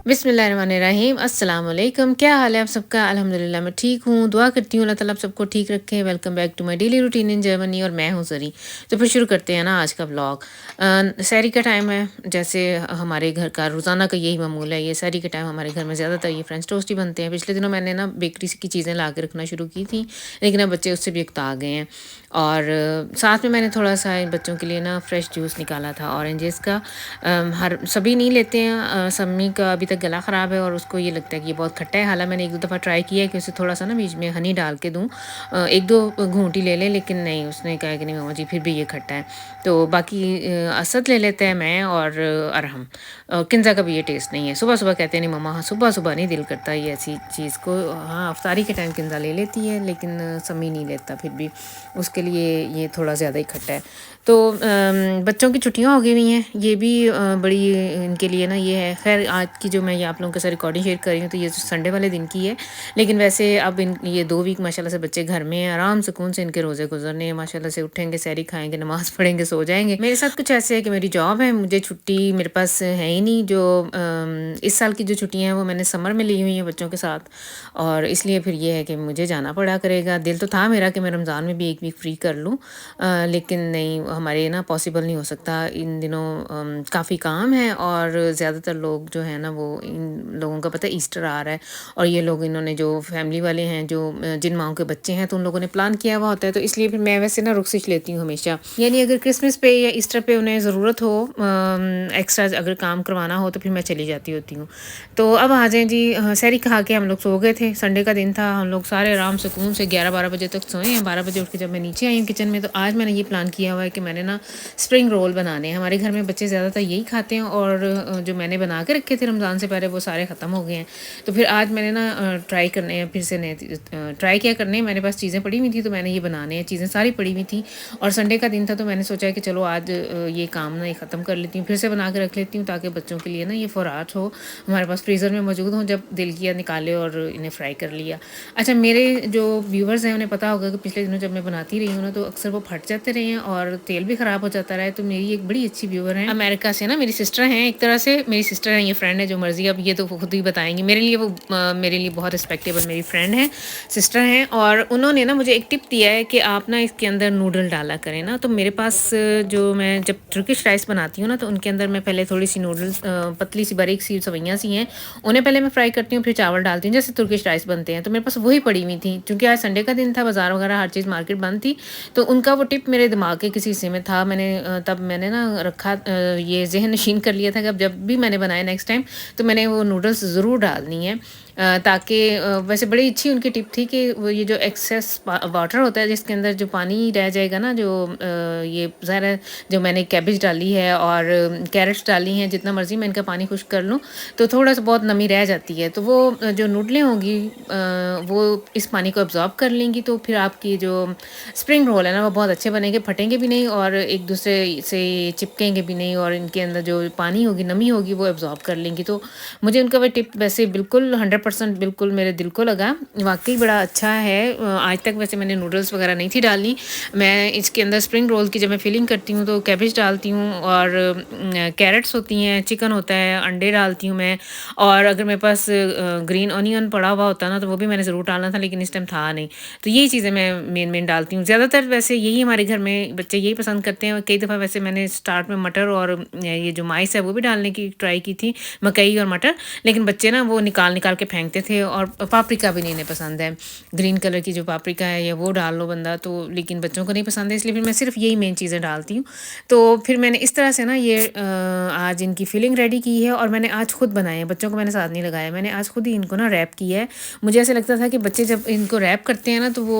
बिस्मिल्लाहिर्रहमानिर्रहीम अस्सलाम वालेकुम। क्या हाल है आप सबका? अल्हम्दुलिल्लाह मैं ठीक हूँ। दुआ करती हूँ अल्लाह ताला आप सबको ठीक रखे। Welcome back to my daily routine in Germany और मैं हूँ ज़री। तो फिर शुरू करते हैं ना आज का व्लॉग। सहरी का टाइम है, जैसे हमारे घर का रोज़ाना का यही मामूल है। ये सहरी के टाइम हमारे घर में ज़्यादातर ये फ्रेंच टोस्ट ही बनते हैं। पिछले दिनों मैंने ना बेकरी की चीज़ें ला के रखना शुरू की थी, लेकिन अब बच्चे उससे भी उकता गए हैं। और साथ में मैंने थोड़ा सा इन बच्चों के लिए ना फ्रेश जूस निकाला था ऑरेंजेस का। हर सभी नहीं लेते हैं। सम्मी का अभी तक गला ख़राब है और उसको ये लगता है कि ये बहुत खट्टा है। हालांकि मैंने एक दो दफ़ा ट्राई किया है कि उसे थोड़ा सा ना बीच में हनी डाल के दूँ, एक दो घूंटी ले लें, लेकिन नहीं, उसने कहा कि नहीं मामा जी फिर भी ये खट्टा है। तो बाकी असद ले लेते हैं मैं और अरहम। किंजा का भी ये टेस्ट नहीं है। सुबह सुबह कहते हैं नहीं मामा, हाँ सुबह सुबह नहीं दिल करता ये ऐसी चीज़ को। हाँ अफ्तारी के टाइम किंजा ले लेती है, लेकिन सम्मी नहीं लेता, फिर भी उसके लिए ये थोड़ा ज़्यादा ही खट्टा है। तो बच्चों की छुट्टियां हो गई हुई हैं, ये भी बड़ी इनके लिए ना ये है। खैर आज की जो मैं ये आप लोगों के साथ रिकॉर्डिंग शेयर कर रही हूँ तो ये संडे वाले दिन की है, लेकिन वैसे अब इन ये 2 वीक माशाल्लाह से बच्चे घर में हैं, आराम सुकून से इनके रोज़े गुजरने हैं। माशाल्लाह से उठेंगे, सैरी खाएंगे, नमाज़ पढ़ेंगे, सो जाएंगे। मेरे साथ कुछ ऐसे है कि मेरी जॉब है, मुझे छुट्टी मेरे पास है ही नहीं। जो इस साल की जो छुट्टियाँ हैं वो मैंने समर में ली हुई हैं बच्चों के साथ, और इसलिए फिर ये है कि मुझे जाना पड़ा करेगा। दिल तो था मेरा कि मैं रमज़ान में भी 1 वीक फ्री कर लूँ, लेकिन नहीं, हमारे ना पॉसिबल नहीं हो सकता। इन दिनों काफ़ी काम है और ज़्यादातर लोग जो है ना वो, इन लोगों का पता है ईस्टर आ रहा है, और ये लोग इन्होंने जो फैमिली वाले हैं जो जिन माओं के बच्चे हैं तो उन लोगों ने प्लान किया हुआ होता है। तो इसलिए फिर मैं वैसे ना रुखसत लेती हूँ हमेशा, यानी अगर क्रिसमस पे या ईस्टर पे उन्हें ज़रूरत हो एक्स्ट्रा अगर काम करवाना हो तो फिर मैं चली जाती होती हूँ। तो अब आ जाएँ जी। सहरी खा के हम लोग सो गए थे, संडे का दिन था, हम लोग सारे आराम सुकून से 11-12 बजे तक सोए हैं। 12 बजे उठ के जब मैं नीचे आई हूँ किचन में, तो आज मैंने ये प्लान किया हुआ है कि मैंने ना स्प्रिंग रोल बनाने हैं। हमारे घर में बच्चे ज़्यादातर यही खाते हैं, और जो मैंने बना के रखे थे रमज़ान से पहले वो सारे ख़त्म हो गए हैं। तो फिर आज मैंने ना ट्राई करने हैं, फिर से नए ट्राई क्या करने हैं। मेरे पास चीज़ें पड़ी हुई थी तो मैंने ये बनाने हैं, चीज़ें सारी पड़ी हुई थी और संडे का दिन था, तो मैंने सोचा कि चलो आज ये काम ना ये ख़त्म कर लेती हूँ, फिर से बना के रख लेती हूँ, ताकि बच्चों के लिए ना ये फ़ौरात हो, हमारे पास फ्रीज़र में मौजूद हो, जब दिल किया निकाले और इन्हें फ्राई कर लिया। अच्छा, मेरे जो व्यूवर्स हैं उन्हें पता होगा कि पिछले दिनों जब मैं बनाती रही हूँ ना तो अक्सर वो फट जाते रहे हैं और तेल भी ख़राब हो जाता रहा है। तो मेरी एक बड़ी अच्छी व्यूवर हैं अमेरिका से ना, मेरी सिस्टर हैं, एक तरह से मेरी सिस्टर हैं, ये फ्रेंड है, जो मर्ज़ी अब ये तो खुद ही बताएंगी। मेरे लिए वो मेरे लिए बहुत रिस्पेक्टेबल मेरी फ्रेंड है, सिस्टर हैं, और उन्होंने ना मुझे एक टिप दिया है कि आप ना इसके अंदर नूडल डाला करें ना। तो मेरे पास जो मैं जब तुर्किश राइस बनाती हूँ ना तो उनके अंदर मैं पहले थोड़ी सी नूडल्स, पतली सी बारीक सी सवैयाँ सी हैं, उन्हें पहले मैं फ्राई करती हूँ, फिर चावल डालती हूँ जैसे तुर्किश राइस बनते हैं। तो मेरे पास वही पड़ी हुई थी, क्योंकि आज संडे का दिन था, बाज़ार वगैरह हर चीज़ मार्केट बंद थी, तो उनका वो टिप मेरे दिमाग के किसी हिस्से में था। मैंने तब मैंने ना रखा, ये ज़हन नशीन कर लिया था कि अब जब भी मैंने बनाया नेक्स्ट टाइम तो मैंने वो नूडल्स ज़रूर डालनी है, ताकि वैसे बड़ी अच्छी उनकी टिप थी कि वो ये जो एक्सेस वाटर होता है जिसके अंदर जो पानी रह जाएगा ना, जो ये ज़ाहिर है जो मैंने कैबेज डाली है और कैरेट्स डाली हैं, जितना मर्ज़ी मैं इनका पानी खुश्क कर लूँ तो थोड़ा सा बहुत नमी रह जाती है, तो वो जो नूडलें होंगी वो इस पानी को अब्ज़ॉर्ब कर लेंगी। तो फिर आपकी जो स्प्रिंग रोल है ना वो बहुत अच्छे बनेंगे, फटेंगे भी नहीं और एक दूसरे से चिपकेंगे भी नहीं, और इनके अंदर जो पानी होगी, नमी होगी, वो अब्ज़ॉर्ब कर लेंगी। तो मुझे उनका वो टिप वैसे बिल्कुल 100% बिल्कुल मेरे दिल को लगा, वाकई बड़ा अच्छा है। आज तक वैसे मैंने नूडल्स वगैरह नहीं थी डालनी, मैं इसके अंदर स्प्रिंग रोल की जब मैं फिलिंग करती हूँ तो कैबेज डालती हूँ और कैरेट्स होती हैं, चिकन होता है, अंडे डालती हूँ मैं, और अगर मेरे पास ग्रीन ऑनियन पड़ा हुआ होता ना तो वो भी मैंने ज़रूर डालना था, लेकिन इस टाइम था नहीं। तो यही चीज़ें मैं मेन डालती हूँ ज़्यादातर। वैसे यही हमारे घर में बच्चे यही पसंद करते हैं। कई दफ़ा वैसे मैंने स्टार्ट में मटर और ये जो माइस है वो भी डालने की ट्राई की थी, मकई और मटर, लेकिन बच्चे ना वो निकाल निकाल के फेंकते थे, और पापरिका भी नहीं इन्हें पसंद है, ग्रीन कलर की जो पापरिका है या वो डाल लो बंदा तो, लेकिन बच्चों को नहीं पसंद है, इसलिए फिर मैं सिर्फ यही मेन चीज़ें डालती हूँ। तो फिर मैंने इस तरह से ना ये आज इनकी फिलिंग रेडी की है, और मैंने आज खुद बनाए हैं, बच्चों को मैंने साथ नहीं लगाया, मैंने आज खुद ही इनको ना रैप किया है। मुझे ऐसे लगता था कि बच्चे जब इनको रैप करते हैं ना तो वो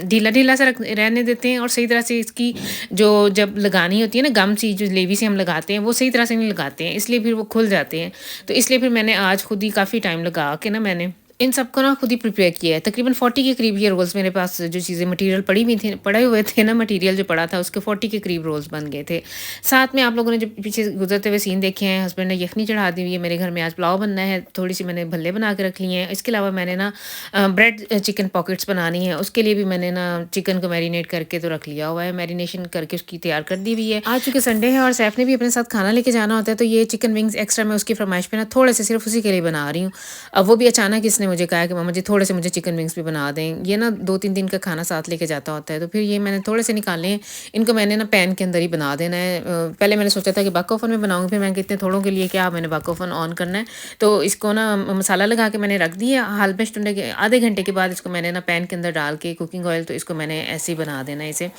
ढीला ढीला सा रहने देते हैं, और सही तरह से इसकी जो जब लगानी होती है ना गम सी जो लेवी से हम लगाते हैं वो सही तरह से नहीं लगाते हैं, इसलिए फिर वो खुल जाते हैं। तो इसलिए फिर मैंने आज खुद ही काफ़ी टाइम लगा के ना मैंने इन सबको ना खुद ही प्रिपेयर किया है। तकरीबन 40 के करीब ये रोल्स मेरे पास जो चीज़ें मटीरियल पड़े हुए थे ना, मटीरियल जो पड़ा था उसके 40 के करीब रोल्स बन गए थे। साथ में आप लोगों ने जो पीछे गुज़रते हुए सीन देखे हैं, हस्बैंड ने यखनी चढ़ा दी हुई है, मेरे घर में आज पुलाव बनना है, थोड़ी-सी मैंने भल्ले बना के रख लिए हैं। इसके अलावा मैंने ना ब्रेड चिकन पॉकेट्स बनानी है, उसके लिए भी मैंने ना चिकन को मैरिनेट करके तो रख लिया हुआ है, मैरिनेशन करके उसकी तैयार कर दी हुई है। आज चूँकि संडे है और सैफ ने भी अपने साथ खाना लेके जाना होता है, तो ये चिकन विंग्स एक्स्ट्रा मैं उसकी फरमाइश पे ना थोड़े से सिर्फ उसी के लिए बना रही हूँ। अब वो भी अचानक इसने मुझे कहा कि मम्मा जी थोड़े से मुझे चिकन विंग्स भी बना दें। ये ना 2-3 दिन का खाना साथ लेके जाता होता है, तो फिर ये मैंने थोड़े से निकाले हैं। इनको मैंने ना पैन के अंदर ही बना देना है। पहले मैंने सोचा था कि बक ओवन में बनाऊँगी, फिर मैंने इतने थोड़ों के लिए क्या मैंने बक ओवन ऑन करना है। तो इसको ना मसाला लगा के मैंने रख दिया। हाल-बेश टुंडे के आधे घंटे के बाद इसको मैंने ना पैन के अंदर डाल के कुकिंग ऑयल, तो इसको मैंने ऐसे ही बना देना है इसे।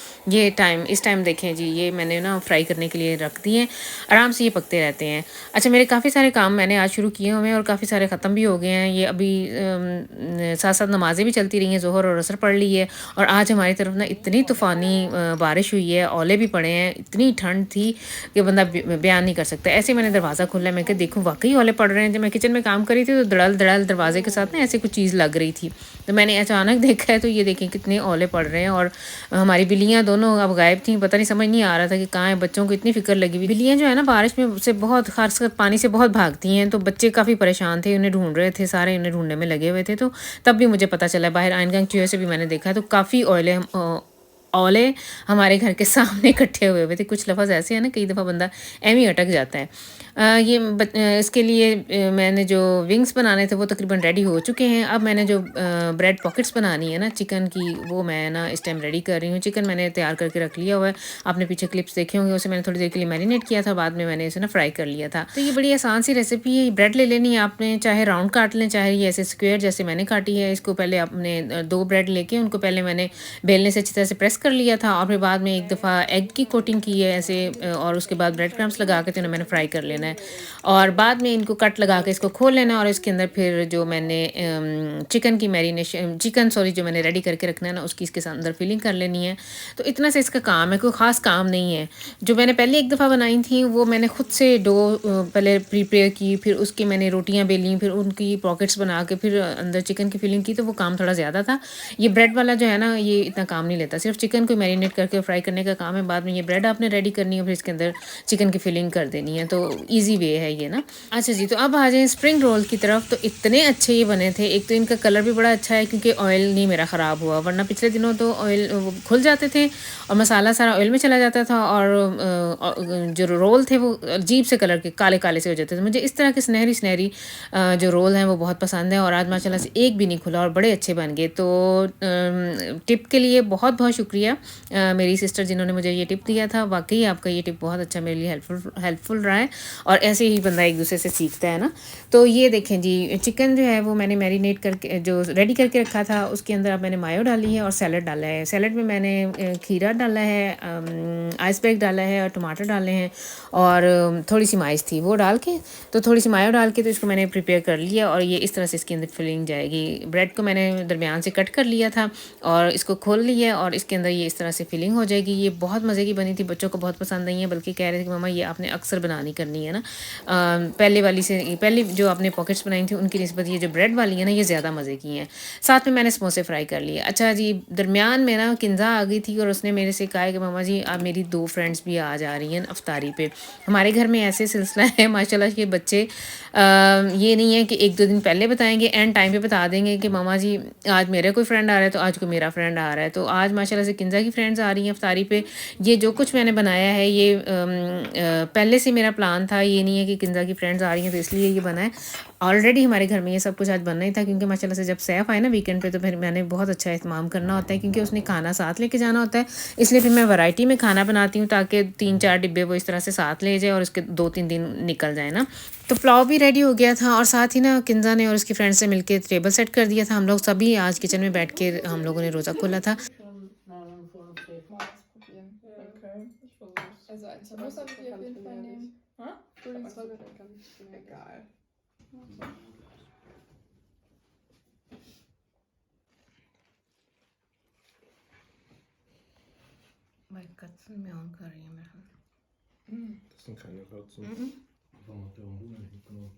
इस टाइम देखें जी, ये मैंने ना फ्राई करने के लिए रख दिए हैं। आराम से ये पकते रहते हैं। अच्छा, मेरे काफ़ी सारे काम मैंने आज शुरू किए हुए हैं और काफ़ी सारे ख़त्म भी हो गए हैं। ये अभी साथ-साथ नमाज़ें भी चलती रही हैं, ज़ोहर और असर पढ़ ली है और आज हमारी तरफ ना इतनी तूफ़ानी बारिश हुई है, ओले भी पड़े हैं, इतनी ठंड थी कि बंदा बयान नहीं कर सकता। ऐसे ही मैंने दरवाज़ा खोला, मैं कहा देखूँ वाक़ई ओले पड़ रहे हैं। जब मैं किचन में काम कर रही थी तो धड़ाल-धड़ाल दरवाज़े के साथ ना ऐसे कुछ चीज़ लग रही थी। तो मैंने अचानक देखा है, तो ये देखें कितने ओले पड़ रहे हैं और हमारी बिल्लियाँ दोनों अब गायब थीं, पता नहीं समझ नहीं आ रहा था कि कहाँ हैं। बच्चों को इतनी फ़िक्र लगी हुई। बिल्लियाँ जो है ना बारिश में से बहुत ख़ासकर पानी से बहुत भागती हैं, तो बच्चे काफ़ी परेशान थे, उन्हें ढूँढ रहे थे, सारे उन्हें ढूँढने में लगे हुए थे। तो तब भी मुझे पता चला, बाहर आइनगंग चूहे से भी मैंने देखा, तो काफ़ी ओले हमारे घर के सामने इकट्ठे हुए हुए थे। कुछ लफ़्ज़ ऐसे हैं ना, कई दफ़ा बंदा ऐवें ही अटक जाता है। इसके लिए मैंने जो विंग्स बनाने थे वो तकरीबन रेडी हो चुके हैं। अब मैंने जो ब्रेड पॉकेट्स बनानी है ना चिकन की, वो मैं ना इस टाइम रेडी कर रही हूँ। चिकन मैंने तैयार करके रख लिया हुआ है। आपने पीछे क्लिप्स देखे होंगे, उसे मैंने थोड़ी देर के लिए मैरिनेट किया था, बाद में मैंने इसे ना फ्राई कर लिया था। तो ये बड़ी आसान सी रेसिपी है। ब्रेड ले लेनी है आपने, चाहे राउंड काट लें, चाहे ये ऐसे स्क्वायर जैसे मैंने काटी है। इसको पहले आपने 2 ब्रेड लेके उनको पहले मैंने बेलने से अच्छी तरह से प्रेस कर लिया था और फिर बाद में एक दफ़ा एग की कोटिंग की है ऐसे, और उसके बाद ब्रेड क्रम्स लगा के तो इन्हें मैंने फ्राई कर लेना है और बाद में इनको कट लगा के इसको खोल लेना है और इसके अंदर फिर जो मैंने चिकन जो मैंने रेडी करके रखना है ना, उसकी इसके अंदर फिलिंग कर लेनी है। तो इतना से इसका काम है, कोई ख़ास काम नहीं है। जो मैंने पहले एक दफ़ा बनाई थी वो मैंने खुद से डो पहले प्रिपेयर की, फिर उसकी मैंने रोटियाँ बेली, फिर उनकी पॉकेट्स बना के फिर अंदर चिकन की फिलिंग की, तो वो काम थोड़ा ज़्यादा था। ये ब्रेड वाला जो है ना, ये इतना काम नहीं लेता, सिर्फ चिकन को मैरिनेट करके फ्राई करने का काम है। बाद में ये ब्रेड आपने रेडी करनी है, फिर इसके अंदर चिकन की फिलिंग कर देनी है, तो ईजी वे है ये ना। अच्छा जी, तो अब आ जाएँ स्प्रिंग रोल की तरफ। तो इतने अच्छे ये बने थे, एक तो इनका कलर भी बड़ा अच्छा है क्योंकि ऑयल नहीं मेरा ख़राब हुआ, वरना पिछले दिनों तो ऑयल वो खुल जाते थे और मसाला सारा ऑयल में चला जाता था और जो रोल थे वो अजीब से कलर के काले काले से हो जाते थे। मुझे इस तरह के सुनहरी सुनहरी जो रोल हैं वो बहुत पसंद है और आज माशाल्लाह से एक भी नहीं खुला और बड़े अच्छे बन गए। तो टिप के लिए बहुत बहुत शुक्रिया मेरी सिस्टर जिन्होंने मुझे ये टिप दिया था। वाकई आपका ये टिप बहुत अच्छा मेरे लिए हेल्पफुल रहा है और ऐसे ही बंदा एक दूसरे से सीखता है ना। तो ये देखें जी, चिकन जो है वो मैंने मैरिनेट करके जो रेडी करके रखा था, उसके अंदर अब मैंने मायो डाली है और सैलड डाला है। सैलड में मैंने खीरा डाला है, आइसबर्ग डाला है और टमाटर डाले हैं और थोड़ी सी माइस थी वो डाल के, तो थोड़ी सी मायो डाल के तो इसको मैंने प्रिपेयर कर लिया और ये इस तरह से इसके अंदर फिलिंग जाएगी। ब्रेड को मैंने दरमियान से कट कर लिया था और इसको खोल लिया और इसके अंदर ये इस तरह से फिलिंग हो जाएगी। ये बहुत मज़े की बनी थी, बच्चों को बहुत पसंद आई है, बल्कि कह रहे थे कि मम्मा ये आपने अक्सर बनानी करनी है ना। पहले जो आपने पॉकेट्स बनाई थी उनकी निस्बत ये जो ब्रेड वाली है ना, ये ज़्यादा मज़े की हैं। साथ में मैंने समोसे फ्राई कर लिए। अच्छा जी, दरमियान में ना किंजा आ गई थी और उसने मेरे से कहा कि मम्मा जी आप मेरी 2 फ्रेंड्स भी आ जा रही हैं अफ्तारी पे। हमारे घर में ऐसे सिलसिला है माशाल्लाह के बच्चे ये नहीं है कि 1-2 दिन पहले बताएंगे, एंड टाइम पे बता देंगे कि मामा जी आज मेरा कोई फ्रेंड आ रहा है, तो आज को मेरा फ्रेंड आ रहा है। तो आज माशाल्लाह से किंजा की फ्रेंड्स आ रही हैं अफ्तारी पे। ये जो कुछ मैंने बनाया है ये पहले से मेरा प्लान था, ये नहीं है कि किंजा की फ्रेंड्स आ रही हैं तो इसलिए ये बना है। ऑलरेडी हमारे घर में ये सब कुछ आज बनना ही था क्योंकि माशाल्लाह से जब सैफ आए ना वीकेंड पे, तो फिर मैंने बहुत अच्छा एहतमाम करना होता है क्योंकि उसने खाना साथ लेके जाना होता है। इसलिए फिर मैं वैरायटी में खाना बनाती हूँ ताकि 3-4 डिब्बे वो इस तरह से साथ ले जाए और उसके 2-3 दिन निकल जाए ना। तो पुलाव भी रेडी हो गया था और साथ ही ना किंजा ने और उसकी फ्रेंड से मिलके टेबल सेट कर दिया था। हम लोग सभी आज किचन में बैठ के हम लोगों ने रोज़ा खोला था। Mal ausprobieren. Okay, ich versuch's. Also ein Samosa würde ich auf jeden Fall nehmen. Frühlingsrollen egal. Meine Katzen miauen कर रही हैं मेरे ख्याल। Das sind keine Katzen. Mhm. Warum hat der Hunger nicht mitgenommen?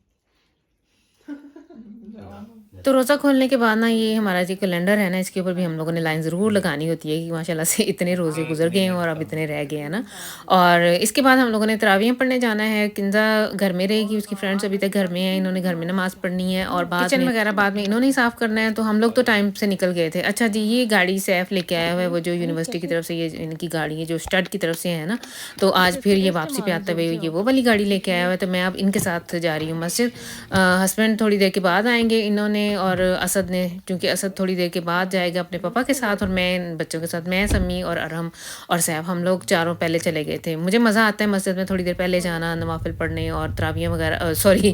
तो रोज़ा खोलने के बाद ना ये हमारा जो कैलेंडर है ना इसके ऊपर भी हम लोगों ने लाइन ज़रूर लगानी होती है कि माशाल्लाह से इतने रोज़े गुजर गए हैं और अब इतने रह गए हैं ना। और इसके बाद हम लोगों ने तरावियाँ पढ़ने जाना है। किंजा घर में रहेगी, उसकी फ्रेंड्स अभी तक घर में हैं, इन्होंने घर में नमाज़ पढ़नी है और बाद किचन वगैरह बाद में इन्होंने ही साफ़ करना है, तो हम लोग तो टाइम से निकल गए थे। अच्छा जी, ये गाड़ी सैफ लेके आया हुआ है, वो जो यूनिवर्सिटी की तरफ से ये इनकी गाड़ी है जो स्टड की तरफ से है ना, तो आज फिर ये वापसी पे आते हुए ये वो वाली गाड़ी लेके आया हुआ है, तो मैं अब इनके साथ जा रही हूँ मस्जिद। हस्बैंड थोड़ी देर के बाद आएँगे इन्होंने और असद ने, क्योंकि असद थोड़ी देर के बाद जाएगा अपने पापा के साथ और मैं इन बच्चों के साथ, मैं, सम्मी और अरहम और सैफ, हम लोग चारों पहले चले गए थे। मुझे मज़ा आता है मस्जिद में थोड़ी देर पहले जाना, नवाफ़िल पढ़ने और तरावियाँ वगैरह सॉरी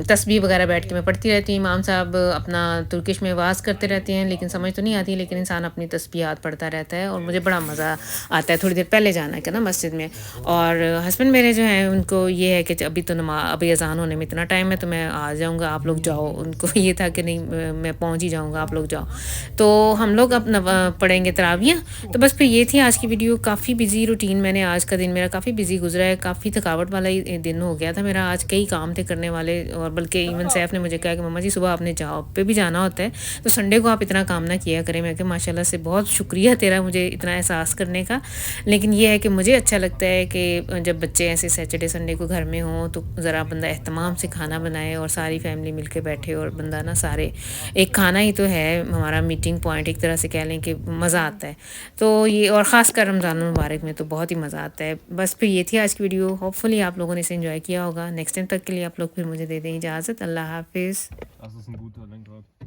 तस्बीह वगैरह बैठ के मैं पढ़ती रहती हूँ। इमाम साहब अपना तुर्किश में वाज़ करते रहते हैं, लेकिन समझ तो नहीं आती, लेकिन इंसान अपनी तस्बीहात पढ़ता रहता है और मुझे बड़ा मज़ा आता है थोड़ी देर पहले जाना है ना मस्जिद में। और हस्बैंड मेरे जो हैं उनको ये है कि अभी तो अभी अज़ान होने में इतना टाइम है तो मैं आ जाऊँगा, आप लोग जाओ। उनको ये था कि नहीं मैं पहुँच ही जाऊँगा, आप लोग जाओ। तो हम लोग अब पढ़ेंगे तरावियाँ। तो बस फिर ये थी आज की वीडियो। काफ़ी बिज़ी रूटीन, मैंने आज का दिन मेरा काफ़ी बिज़ी गुजरा है, काफ़ी थकावट वाला ही दिन हो गया था मेरा। आज कई काम थे करने वाले और बल्कि इवन सैफ ने मुझे कहा कि मम्मा जी सुबह आपने जॉब पे भी जाना होता है, तो संडे को आप इतना काम ना किया करें। मैं कहा माशाल्लाह से बहुत शुक्रिया तेरा मुझे इतना एहसास करने का। लेकिन ये है कि मुझे अच्छा लगता है कि जब बच्चे ऐसे सैटरडे संडे को घर में हों तो ज़रा बंदा एहतमाम से खाना बनाए और सारी फैमिली मिल के बैठे और बंदा ना सारे, एक खाना ही तो है हमारा मीटिंग पॉइंट, एक तरह से कह लें कि मज़ा आता है। तो ये और ख़ासकर रमज़ान मुबारक में तो बहुत ही मज़ा आता है। बस फिर ये थी आज की वीडियो। होपफुली आप लोगों ने इसे एंजॉय किया होगा। नेक्स्ट टाइम तक के लिए आप लोग फिर मुझे दे दें इजाज़त। अल्लाह हाफिज़। Das ist ein guter Lenkrad.